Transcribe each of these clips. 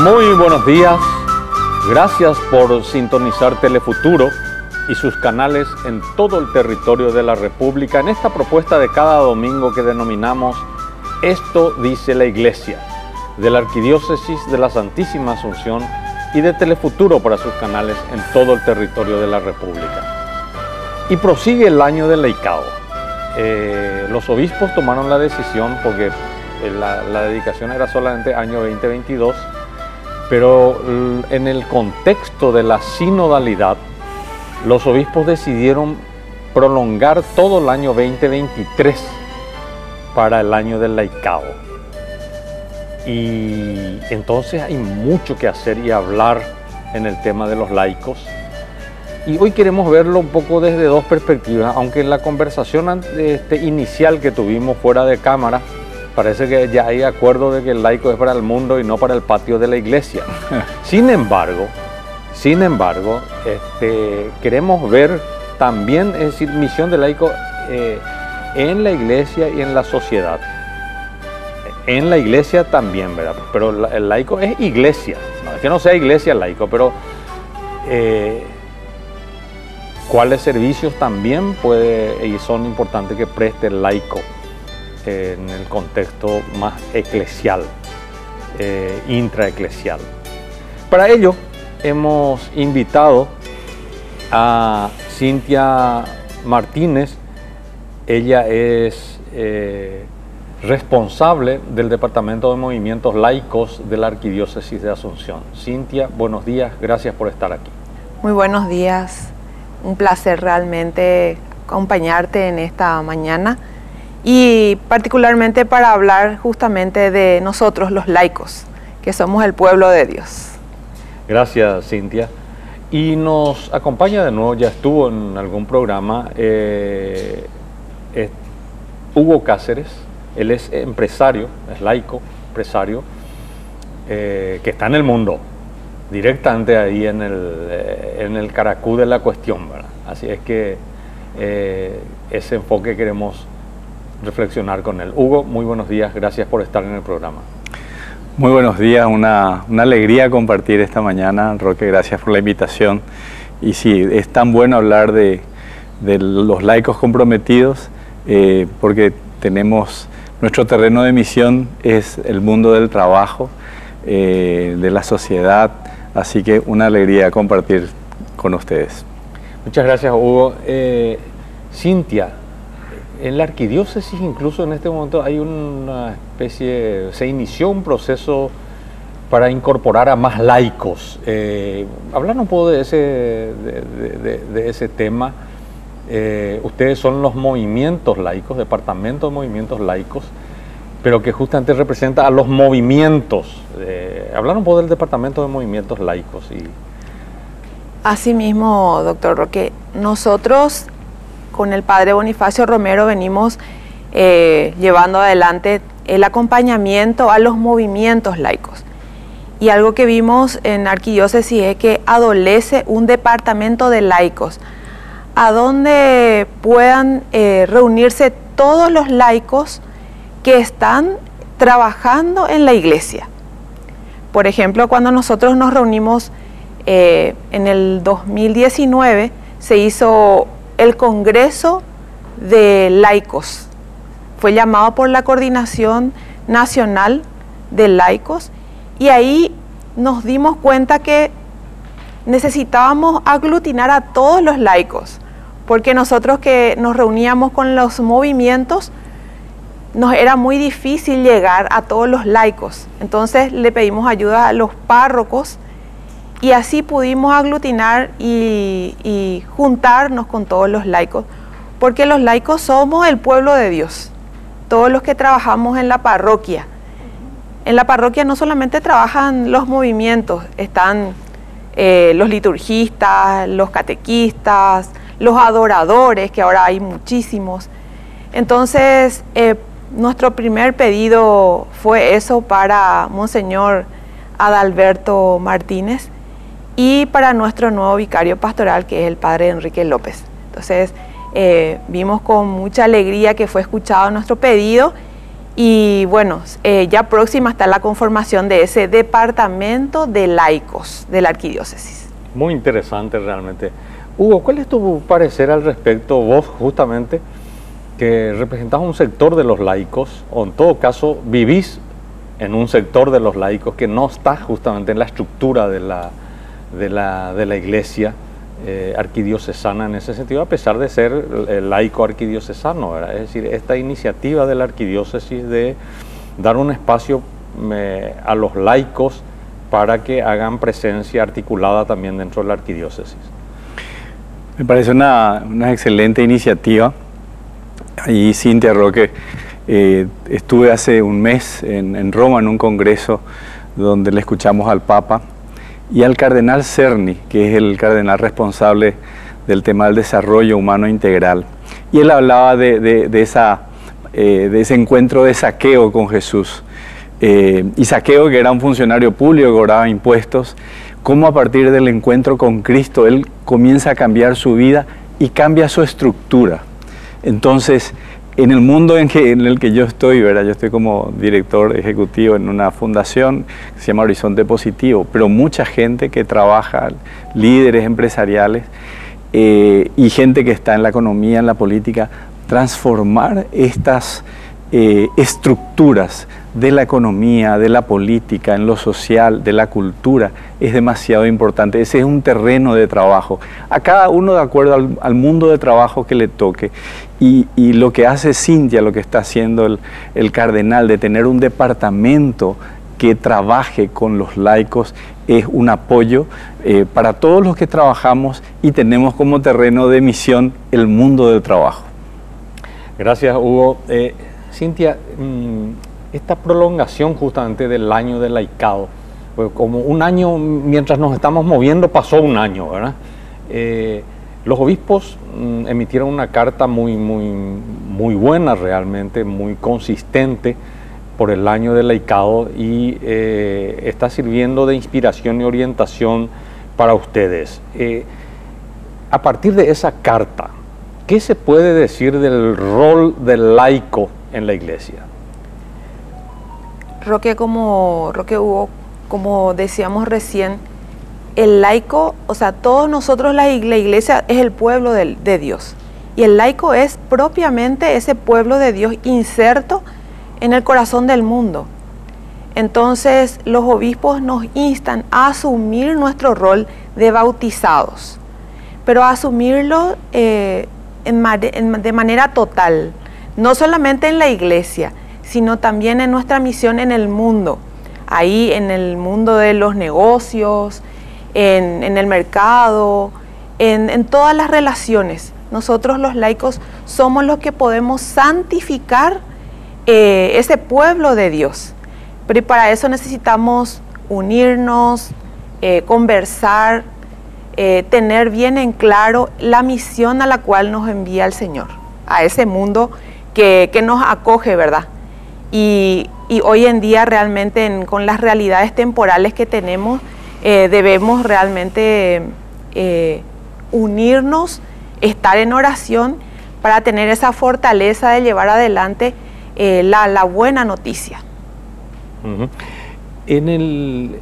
Muy buenos días, gracias por sintonizar Telefuturo y sus canales en todo el territorio de la República en esta propuesta de cada domingo que denominamos Esto dice la Iglesia, de la Arquidiócesis de la Santísima Asunción y de Telefuturo para sus canales en todo el territorio de la República. Y prosigue el año del laicado. Los obispos tomaron la decisión porque la dedicación era solamente año 2022, pero en el contexto de la sinodalidad, los obispos decidieron prolongar todo el año 2023 para el año del laicado. Y entonces hay mucho que hacer y hablar en el tema de los laicos. Y hoy queremos verlo un poco desde dos perspectivas, aunque en la conversación inicial que tuvimos fuera de cámara, parece que ya hay acuerdo de que el laico es para el mundo y no para el patio de la iglesia. Sin embargo, queremos ver también, es decir, misión del laico en la iglesia y en la sociedad. En la iglesia también, ¿verdad? Pero el laico es iglesia. No es que no sea iglesia laico, pero cuáles servicios también puede y son importantes que preste el laico en el contexto más eclesial, intraeclesial. Para ello hemos invitado a Cintia Martínez. Ella es responsable del Departamento de Movimientos Laicos de la Arquidiócesis de Asunción. Cintia, buenos días, gracias por estar aquí. Muy buenos días, un placer realmente acompañarte en esta mañana y particularmente para hablar justamente de nosotros los laicos, que somos el pueblo de Dios. Gracias, Cintia. Y nos acompaña de nuevo, ya estuvo en algún programa, Hugo Cáceres. Él es empresario, es laico, empresario, que está en el mundo, directamente ahí en el caracú de la cuestión, ¿verdad? Así es que ese enfoque queremos reflexionar con él. Hugo, muy buenos días, gracias por estar en el programa. Muy buenos días, una alegría compartir esta mañana, Roque, gracias por la invitación. Y sí, es tan bueno hablar de los laicos comprometidos, porque tenemos... Nuestro terreno de misión es el mundo del trabajo, de la sociedad, así que una alegría compartir con ustedes. Muchas gracias, Hugo. Cintia, en la arquidiócesis incluso en este momento hay una especie, se inició un proceso para incorporar a más laicos. Hablar un poco de ese tema. Ustedes son los movimientos laicos, Departamento de Movimientos Laicos, pero que justamente representa a los movimientos. Hablar un poco del Departamento de Movimientos Laicos. Asimismo, doctor Roque, nosotros con el padre Bonifacio Romero venimos llevando adelante el acompañamiento a los movimientos laicos. Y algo que vimos en Arquidiócesis es que adolece un departamento de laicos, a donde puedan reunirse todos los laicos que están trabajando en la iglesia. Por ejemplo, cuando nosotros nos reunimos en el 2019, se hizo el Congreso de Laicos. Fue llamado por la Coordinación Nacional de Laicos y ahí nos dimos cuenta que necesitábamos aglutinar a todos los laicos, porque nosotros que nos reuníamos con los movimientos, nos era muy difícil llegar a todos los laicos. Entonces le pedimos ayuda a los párrocos y así pudimos aglutinar y juntarnos con todos los laicos, porque los laicos somos el pueblo de Dios, todos los que trabajamos en la parroquia. En la parroquia no solamente trabajan los movimientos, están los liturgistas, los catequistas, los adoradores, que ahora hay muchísimos. Entonces, nuestro primer pedido fue eso para Monseñor Adalberto Martínez y para nuestro nuevo vicario pastoral, que es el padre Enrique López. Entonces, vimos con mucha alegría que fue escuchado nuestro pedido Y bueno, ya próxima está la conformación de ese departamento de laicos de la arquidiócesis. Muy interesante realmente. Hugo, ¿cuál es tu parecer al respecto? Vos justamente que representás un sector de los laicos, o en todo caso vivís en un sector de los laicos que no está justamente en la estructura de la iglesia arquidiocesana en ese sentido, a pesar de ser el laico arquidiocesano, ¿verdad? Es decir, esta iniciativa de la arquidiócesis de dar un espacio a los laicos para que hagan presencia articulada también dentro de la arquidiócesis. Me parece una excelente iniciativa. Y Cintia Roque, estuve hace un mes en Roma en un congreso donde le escuchamos al Papa y al cardenal Cerny, que es el cardenal responsable del tema del desarrollo humano integral. Y él hablaba de ese encuentro de Zaqueo con Jesús. Y Zaqueo, que era un funcionario público, que cobraba impuestos, cómo a partir del encuentro con Cristo él comienza a cambiar su vida y cambia su estructura. Entonces, en el mundo en el que yo estoy, ¿verdad? Yo estoy como director ejecutivo en una fundación que se llama Horizonte Positivo, pero mucha gente que trabaja, líderes empresariales y gente que está en la economía, en la política, transformar estas estructuras de la economía, de la política, en lo social, de la cultura, es demasiado importante. Ese es un terreno de trabajo. A cada uno de acuerdo al mundo de trabajo que le toque. Y lo que hace Cintia, lo que está haciendo el cardenal, de tener un departamento que trabaje con los laicos, es un apoyo para todos los que trabajamos y tenemos como terreno de misión el mundo del trabajo. Gracias, Hugo. Cintia, esta prolongación justamente del año del laicado, pues como un año, mientras nos estamos moviendo, pasó un año, ¿verdad? Los obispos emitieron una carta muy buena realmente, muy consistente por el año del laicado y está sirviendo de inspiración y orientación para ustedes. A partir de esa carta, ¿qué se puede decir del rol del laico en la iglesia? Roque Hugo, como decíamos recién, el laico, o sea, todos nosotros, la iglesia es el pueblo de Dios. Y el laico es propiamente ese pueblo de Dios inserto en el corazón del mundo. Entonces, los obispos nos instan a asumir nuestro rol de bautizados, pero a asumirlo de manera total, no solamente en la iglesia, sino también en nuestra misión en el mundo, ahí en el mundo de los negocios, en el mercado, en todas las relaciones. Nosotros los laicos somos los que podemos santificar ese pueblo de Dios. Pero para eso necesitamos unirnos, conversar, tener bien en claro la misión a la cual nos envía el Señor, a ese mundo que nos acoge, ¿verdad? Y hoy en día realmente con las realidades temporales que tenemos, debemos realmente unirnos, estar en oración para tener esa fortaleza de llevar adelante la buena noticia. Uh-huh. En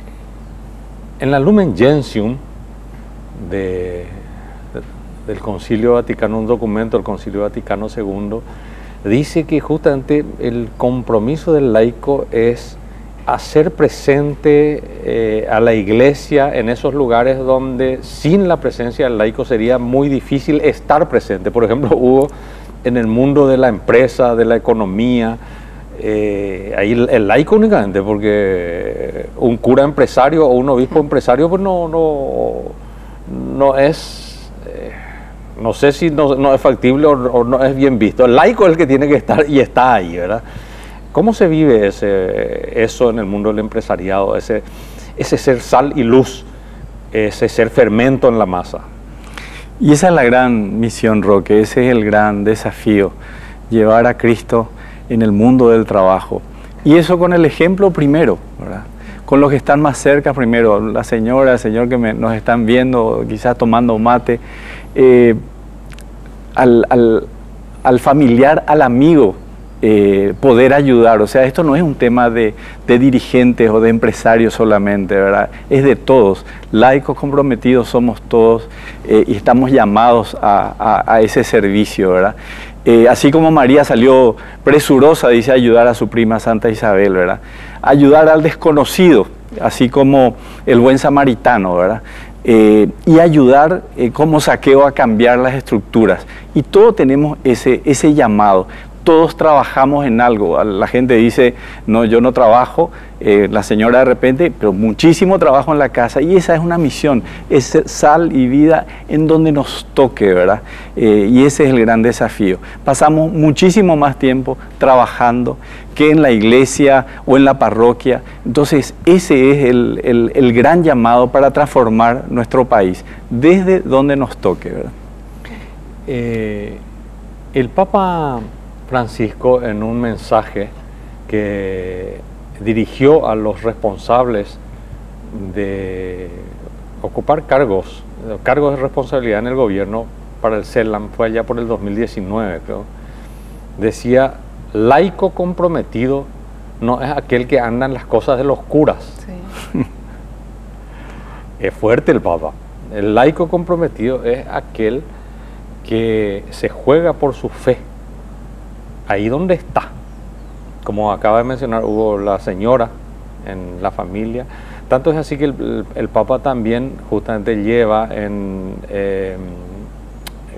la Lumen Gentium del Concilio Vaticano, un documento del Concilio Vaticano II, dice que justamente el compromiso del laico es hacer presente a la iglesia en esos lugares donde sin la presencia del laico sería muy difícil estar presente. Por ejemplo, hubo en el mundo de la empresa, de la economía, ahí el laico únicamente, porque un cura empresario o un obispo empresario pues no es... no sé si no es factible o no es bien visto. El laico es el que tiene que estar y está ahí, ¿verdad? ¿Cómo se vive eso en el mundo del empresariado? Ese ser sal y luz, ese ser fermento en la masa. Y esa es la gran misión, Roque, ese es el gran desafío, llevar a Cristo en el mundo del trabajo. Y eso con el ejemplo primero, ¿verdad? Con los que están más cerca primero, la señora, el señor que nos están viendo, quizás tomando mate, al familiar, al amigo, poder ayudar. O sea, esto no es un tema de dirigentes o de empresarios solamente, ¿verdad? Es de todos. Laicos comprometidos somos todos y estamos llamados a ese servicio, ¿verdad? Así como María salió presurosa, dice, a ayudar a su prima Santa Isabel, ¿verdad? Ayudar al desconocido, así como el buen samaritano, ¿verdad? Y ayudar como Zaqueo a cambiar las estructuras. Y todos tenemos ese llamado. Todos trabajamos en algo. La gente dice, no, yo no trabajo, la señora de repente, pero muchísimo trabajo en la casa, y esa es una misión, es sal y vida en donde nos toque, ¿verdad? Y ese es el gran desafío. Pasamos muchísimo más tiempo trabajando que en la iglesia o en la parroquia. Entonces, ese es el gran llamado para transformar nuestro país, desde donde nos toque, ¿verdad? El Papa Francisco, en un mensaje que dirigió a los responsables de ocupar cargos de responsabilidad en el gobierno para el CELAM, fue allá por el 2019, creo, decía: laico comprometido no es aquel que anda en las cosas de los curas. Sí. Es fuerte el Papa. El laico comprometido es aquel que se juega por su fe, ahí donde está. Como acaba de mencionar, hubo la señora en la familia. Tanto es así que el Papa también justamente lleva en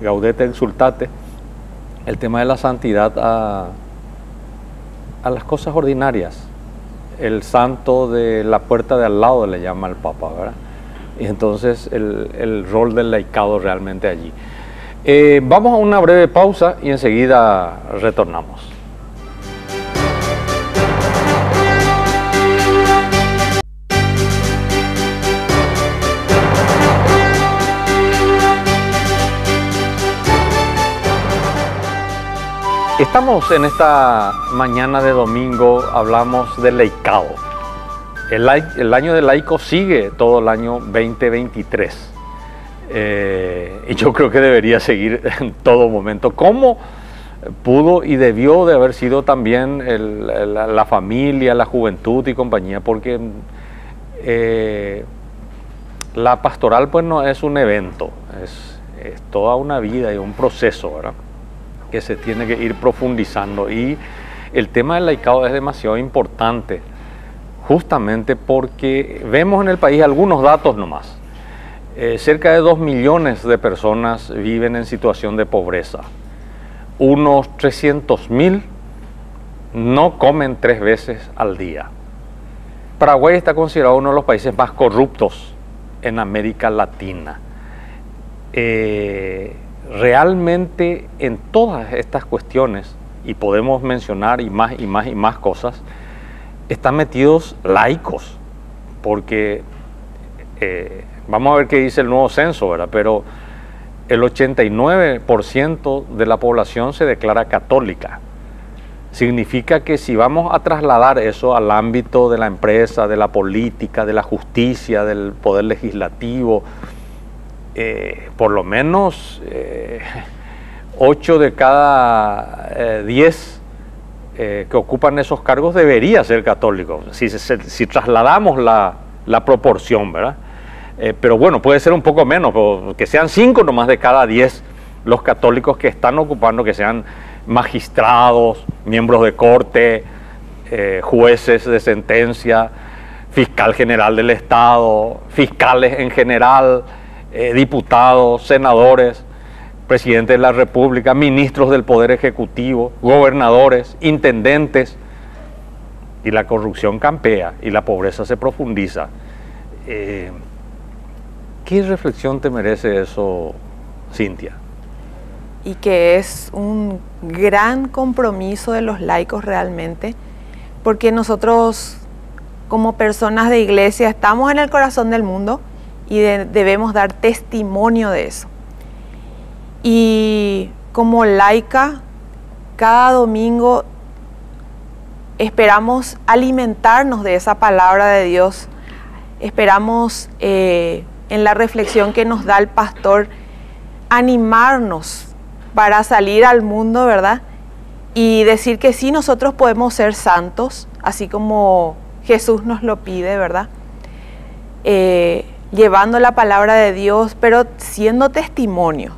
Gaudete Exsultate el tema de la santidad a las cosas ordinarias. El santo de la puerta de al lado le llama el Papa, ¿verdad? Y entonces el rol del laicado realmente allí. Vamos a una breve pausa y enseguida retornamos. Estamos en esta mañana de domingo, hablamos del laicado. El año del laico sigue todo el año 2023. Y yo creo que debería seguir en todo momento, como pudo y debió de haber sido también la familia, la juventud y compañía, porque la pastoral pues no es un evento, es toda una vida y un proceso, ¿verdad?, que se tiene que ir profundizando. Y el tema del laicado es demasiado importante, justamente porque vemos en el país algunos datos nomás. Cerca de 2 millones de personas viven en situación de pobreza. Unos 300.000 no comen 3 veces al día. Paraguay está considerado uno de los países más corruptos en América Latina. Realmente en todas estas cuestiones, y podemos mencionar y más cosas, están metidos laicos, porque vamos a ver qué dice el nuevo censo, ¿verdad? Pero el 89% de la población se declara católica. Significa que si vamos a trasladar eso al ámbito de la empresa, de la política, de la justicia, del poder legislativo, por lo menos 8 de cada 10 que ocupan esos cargos debería ser católicos, si trasladamos la proporción, ¿verdad? Pero bueno, puede ser un poco menos, que sean 5 nomás de cada 10 los católicos que están ocupando, que sean magistrados, miembros de corte, jueces de sentencia, fiscal general del Estado, fiscales en general, diputados, senadores, presidente de la República, ministros del Poder Ejecutivo, gobernadores, intendentes, y la corrupción campea y la pobreza se profundiza. ¿Qué reflexión te merece eso, Cintia? Y que es un gran compromiso de los laicos realmente, porque nosotros como personas de iglesia estamos en el corazón del mundo y debemos dar testimonio de eso. Y como laica, cada domingo esperamos alimentarnos de esa palabra de Dios, esperamos en la reflexión que nos da el pastor animarnos para salir al mundo, ¿verdad? y decir que sí, nosotros podemos ser santos, así como Jesús nos lo pide, ¿verdad? Llevando la palabra de Dios, pero siendo testimonio.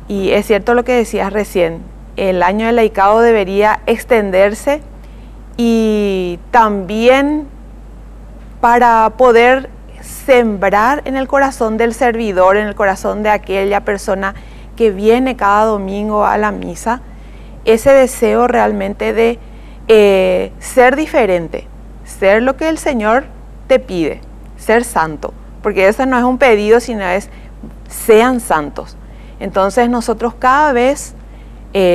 Y es cierto lo que decías recién, el año del laicado debería extenderse y también para poder sembrar en el corazón del servidor, en el corazón de aquella persona que viene cada domingo a la misa, ese deseo realmente de ser diferente, ser lo que el Señor te pide, ser santo, porque eso no es un pedido, sino es sean santos. Entonces nosotros cada vez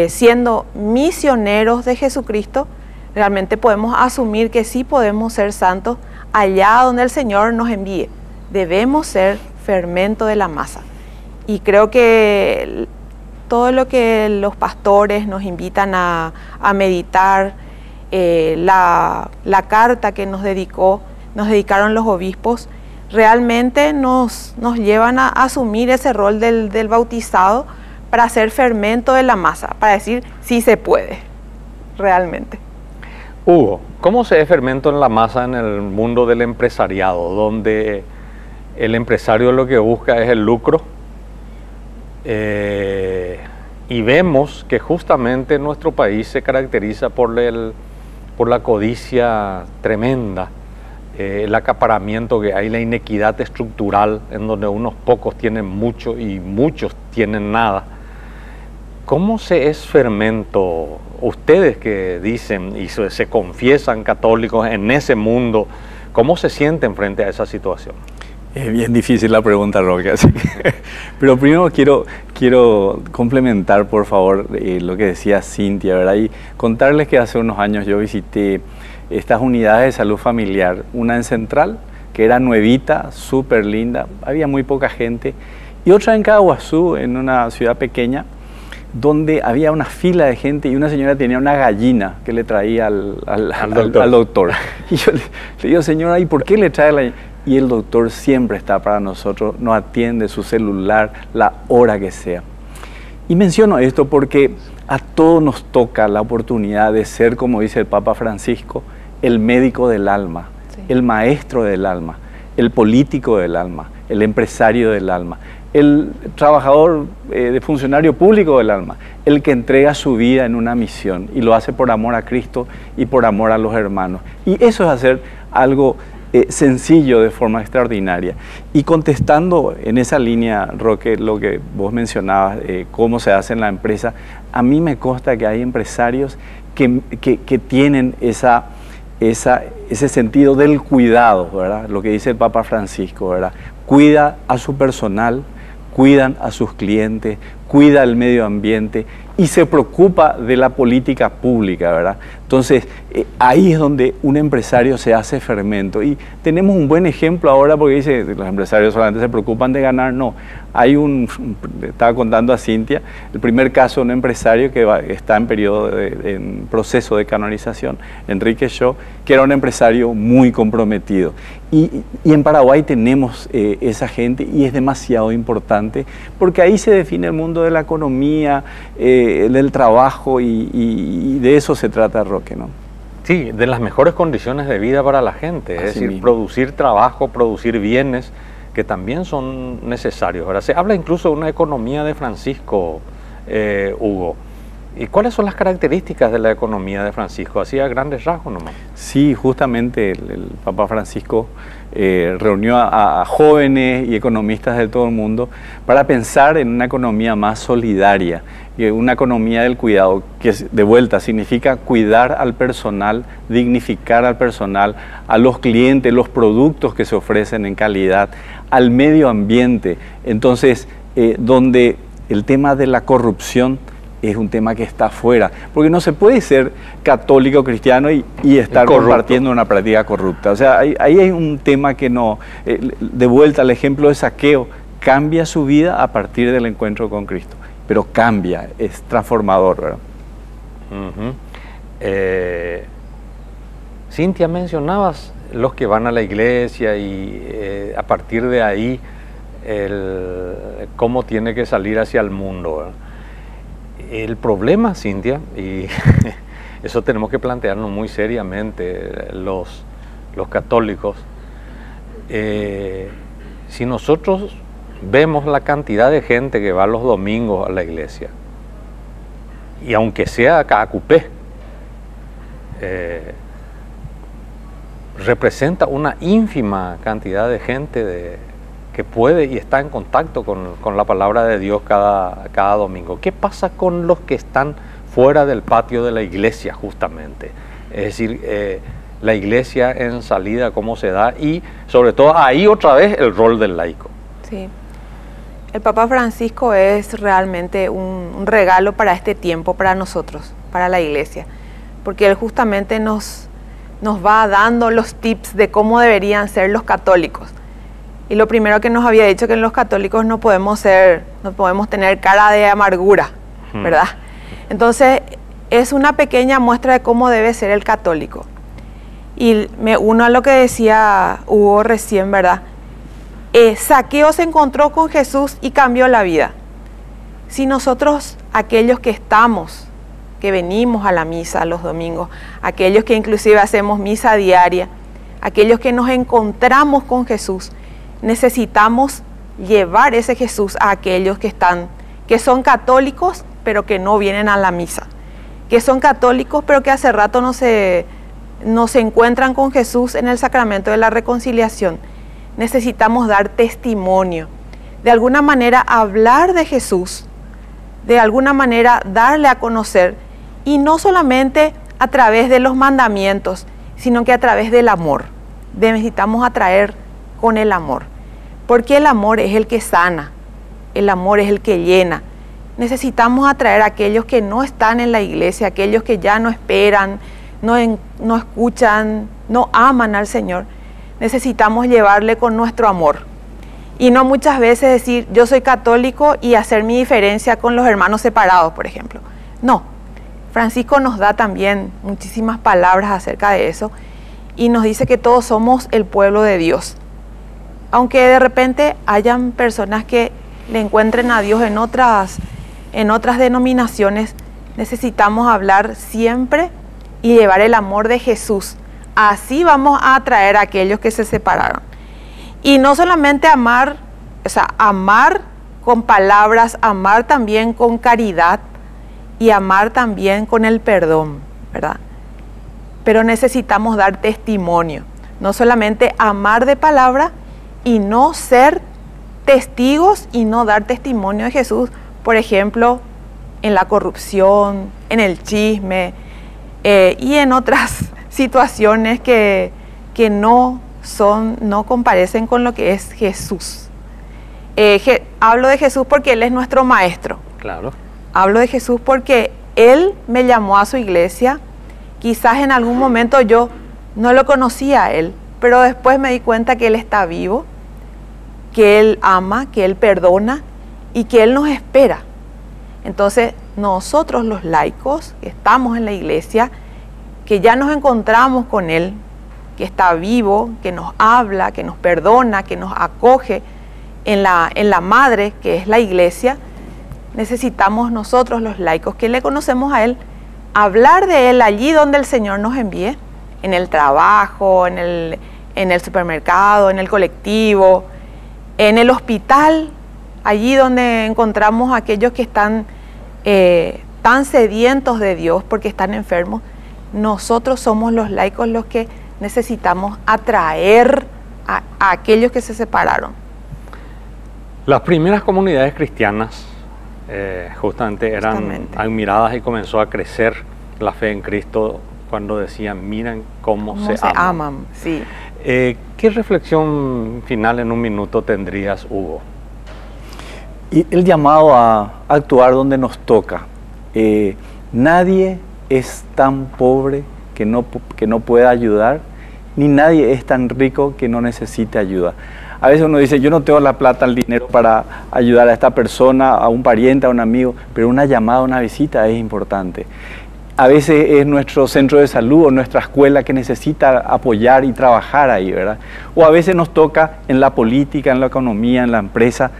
siendo misioneros de Jesucristo, realmente podemos asumir que sí podemos ser santos allá donde el Señor nos envíe. Debemos ser fermento de la masa. Y creo que todo lo que los pastores nos invitan a meditar, la carta que nos dedicaron los obispos, realmente nos llevan a asumir ese rol del bautizado para ser fermento de la masa, para decir sí se puede, realmente. Hugo, ¿cómo se es fermento en la masa en el mundo del empresariado, donde el empresario lo que busca es el lucro? Y vemos que justamente nuestro país se caracteriza por la codicia tremenda, el acaparamiento que hay, la inequidad estructural en donde unos pocos tienen mucho y muchos tienen nada. ¿Cómo se es fermento? Ustedes que dicen y se confiesan católicos en ese mundo, ¿cómo se sienten frente a esa situación? Es bien difícil la pregunta, Roque, así que, pero primero quiero complementar, por favor, lo que decía Cintia, ¿verdad? Y contarles que hace unos años yo visité estas unidades de salud familiar, una en Central, que era nuevita, súper linda, había muy poca gente, y otra en Caguazú, en una ciudad pequeña, donde había una fila de gente y una señora tenía una gallina que le traía al doctor. Y yo le digo, señora, ¿y por qué le trae la gallina? Y el doctor siempre está para nosotros, nos atiende su celular, la hora que sea. Y menciono esto porque a todos nos toca la oportunidad de ser, como dice el Papa Francisco, el médico del alma, sí, el maestro del alma, el político del alma, el empresario del alma, el trabajador de funcionario público del alma, el que entrega su vida en una misión y lo hace por amor a Cristo y por amor a los hermanos. Y eso es hacer algo sencillo de forma extraordinaria. Y contestando en esa línea, Roque, lo que vos mencionabas, cómo se hace en la empresa, a mí me consta que hay empresarios que tienen ese sentido del cuidado, ¿verdad? Lo que dice el Papa Francisco, ¿verdad? Cuida a su personal, cuidan a sus clientes, cuida el medio ambiente y se preocupa de la política pública, ¿verdad? Entonces, ahí es donde un empresario se hace fermento. Y tenemos un buen ejemplo ahora porque dice, los empresarios solamente se preocupan de ganar. No, hay estaba contando a Cintia, el primer caso de un empresario que está en proceso de canonización, Enrique Shaw, que era un empresario muy comprometido. Y en Paraguay tenemos esa gente y es demasiado importante porque ahí se define el mundo de la economía, del trabajo y de eso se trata, Roque, ¿no? Sí, de las mejores condiciones de vida para la gente, es decir, producir trabajo, producir bienes que también son necesarios. Ahora, se habla incluso de una economía de Francisco, Hugo. ¿Y cuáles son las características de la economía de Francisco? Así a grandes rasgos nomás. Sí, justamente el Papa Francisco reunió a jóvenes y economistas de todo el mundo para pensar en una economía más solidaria, una economía del cuidado, que de vuelta significa cuidar al personal, dignificar al personal, a los clientes, los productos que se ofrecen en calidad, al medio ambiente. Entonces, donde el tema de la corrupción es un tema que está afuera, porque no se puede ser católico cristiano y estar compartiendo una práctica corrupta. O sea, ahí hay un tema que no, de vuelta al ejemplo de Zaqueo, cambia su vida a partir del encuentro con Cristo, pero cambia, es transformador, ¿verdad? Cintia, mencionabas los que van a la iglesia y a partir de ahí cómo tiene que salir hacia el mundo, ¿verdad? El problema, Cintia, y eso tenemos que plantearnos muy seriamente los católicos, si nosotros vemos la cantidad de gente que va los domingos a la iglesia, y aunque sea cada cupé, representa una ínfima cantidad de gente que puede y está en contacto con la palabra de Dios cada domingo. ¿Qué pasa con los que están fuera del patio de la iglesia, justamente? Es decir, la iglesia en salida, cómo se da, y sobre todo ahí otra vez el rol del laico. Sí. El Papa Francisco es realmente un regalo para este tiempo, para nosotros, para la iglesia, porque él justamente nos va dando los tips de cómo deberían ser los católicos. Y lo primero que nos había dicho, que los católicos no podemos tener cara de amargura, ¿verdad? Entonces, es una pequeña muestra de cómo debe ser el católico. Y me uno a lo que decía Hugo recién, ¿verdad? Zaqueo se encontró con Jesús y cambió la vida. Si nosotros, aquellos que venimos a la misa los domingos, aquellos que inclusive hacemos misa diaria, aquellos que nos encontramos con Jesús, necesitamos llevar ese Jesús a aquellos que son católicos, pero que no vienen a la misa, que son católicos, pero que hace rato no se encuentran con Jesús en el sacramento de la reconciliación. Necesitamos dar testimonio, de alguna manera hablar de Jesús, de alguna manera darle a conocer, y no solamente a través de los mandamientos, sino que a través del amor. Necesitamos atraer con el amor, porque el amor es el que sana, el amor es el que llena. Necesitamos atraer a aquellos que no están en la iglesia, aquellos que ya no esperan, no escuchan, no aman al Señor. Necesitamos llevarle con nuestro amor. Y no muchas veces decir, yo soy católico, y hacer mi diferencia con los hermanos separados, por ejemplo. No, Francisco nos da también muchísimas palabras acerca de eso, y nos dice que todos somos el pueblo de Dios. Aunque de repente hayan personas que le encuentren a Dios en otras denominaciones, necesitamos hablar siempre y llevar el amor de Jesús. Así vamos a atraer a aquellos que se separaron. Y no solamente amar, amar con palabras, amar también con caridad y amar también con el perdón, ¿verdad? Pero necesitamos dar testimonio, no solamente amar de palabra y no ser testigos y no dar testimonio de Jesús, por ejemplo, en la corrupción, en el chisme y en otras situaciones que no comparecen con lo que es Jesús. Hablo de Jesús porque Él es nuestro maestro. Claro. Hablo de Jesús porque Él me llamó a su iglesia. Quizás en algún momento yo no lo conocía a Él, pero después me di cuenta que Él está vivo, que Él ama, que Él perdona y que Él nos espera. Entonces, nosotros los laicos que estamos en la iglesia, que ya nos encontramos con Él, que está vivo, que nos habla, que nos perdona, que nos acoge en la madre, que es la iglesia, necesitamos nosotros los laicos que le conocemos a Él, hablar de Él allí donde el Señor nos envíe, en el trabajo, en el supermercado, en el colectivo, en el hospital, allí donde encontramos a aquellos que están tan sedientos de Dios porque están enfermos. Nosotros somos los laicos los que necesitamos atraer a aquellos que se separaron. Las primeras comunidades cristianas justamente eran admiradas y comenzó a crecer la fe en Cristo cuando decían, miren cómo se aman. Sí. ¿Qué reflexión final en un minuto tendrías, Hugo? Y el llamado a actuar donde nos toca. Nadie es tan pobre que no pueda ayudar, ni nadie es tan rico que no necesite ayuda. A veces uno dice, yo no tengo la plata, el dinero para ayudar a esta persona, a un pariente, a un amigo, pero una llamada, una visita es importante. A veces es nuestro centro de salud o nuestra escuela que necesita apoyar y trabajar ahí, ¿verdad? O a veces nos toca en la política, en la economía, en la empresa,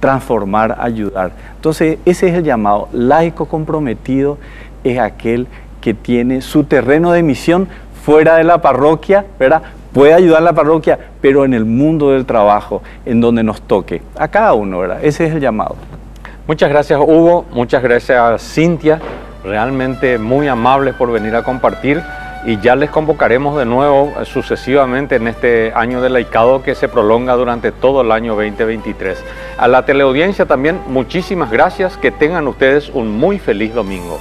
transformar, ayudar. Entonces, ese es el llamado. Laico comprometido es aquel que tiene su terreno de misión fuera de la parroquia, ¿verdad? Puede ayudar a la parroquia, pero en el mundo del trabajo, en donde nos toque, a cada uno, ¿verdad? Ese es el llamado. Muchas gracias, Hugo, muchas gracias, Cintia, realmente muy amables por venir a compartir, y ya les convocaremos de nuevo sucesivamente en este año de laicado que se prolonga durante todo el año 2023. A la teleaudiencia también muchísimas gracias, que tengan ustedes un muy feliz domingo.